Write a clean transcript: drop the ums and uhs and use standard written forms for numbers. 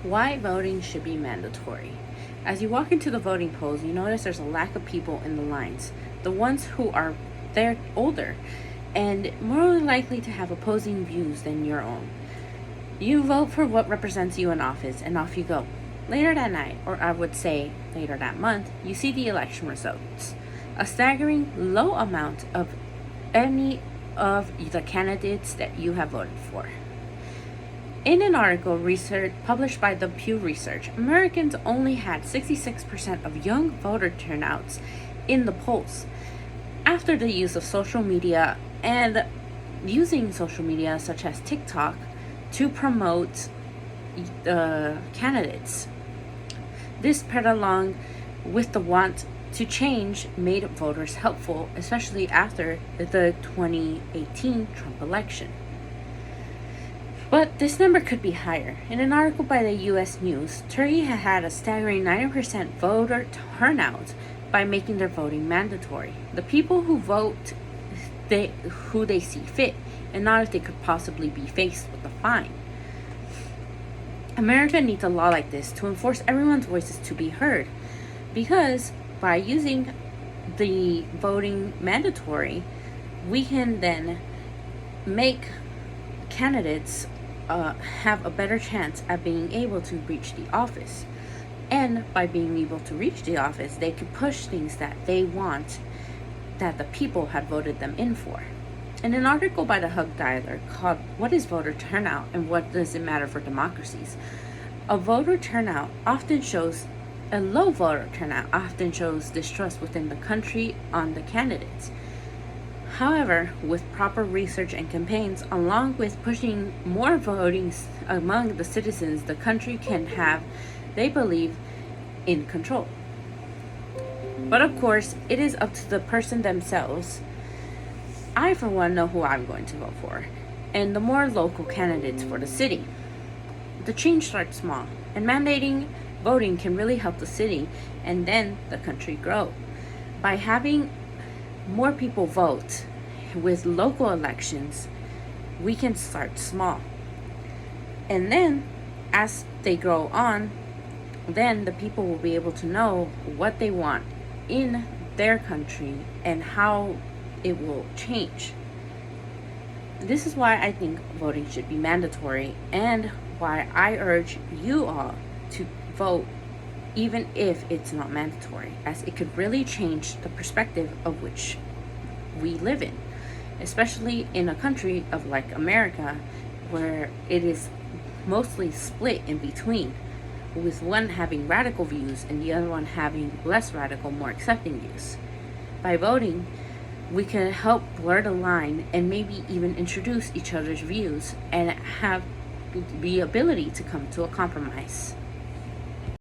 Why voting should be mandatory. As you walk into the voting polls, you notice there's a lack of people in the lines. The ones who are there older and more likely to have opposing views than your own. You vote for what represents you in office and off you go. Later that night, or I would say later that month, you see the election results. A staggering low amount of any of the candidates that you have voted for. In an article published by the Pew Research, Americans only had 66% of young voter turnouts in the polls. After the use of social media and using social media such as TikTok to promote the candidates. This paired along with the want to change made voters helpful, especially after the 2018 Trump election. But this number could be higher. In an article by the U.S. News, Turkey had a staggering 90% voter turnout by making their voting mandatory. The people who vote who they see fit, and not if they could possibly be faced with a fine. America needs a law like this to enforce everyone's voices to be heard, because by using the voting mandatory, we can then make candidates have a better chance at being able to reach the office. And by being able to reach the office, they can push things that they want that the people had voted them in for. In an article by the Hug Dialer called What is Voter Turnout and What Does It Matter for Democracies? A low voter turnout often shows distrust within the country on the candidates. However, with proper research and campaigns, along with pushing more voting among the citizens, the country can have, they believe, in control. But of course, it is up to the person themselves. I, for one, know who I'm going to vote for, and the more local candidates for the city. The change starts small, and mandating voting can really help the city and then the country grow. By having more people vote with local elections, we can start small. And then, as they grow on, then the people will be able to know what they want in their country and how it will change. This is why I think voting should be mandatory, and why I urge you all to vote even if it's not mandatory, as it could really change the perspective of which we live in, especially in a country of like America, where it is mostly split in between, with one having radical views and the other one having less radical, more accepting views. By voting, we can help blur the line and maybe even introduce each other's views and have the ability to come to a compromise.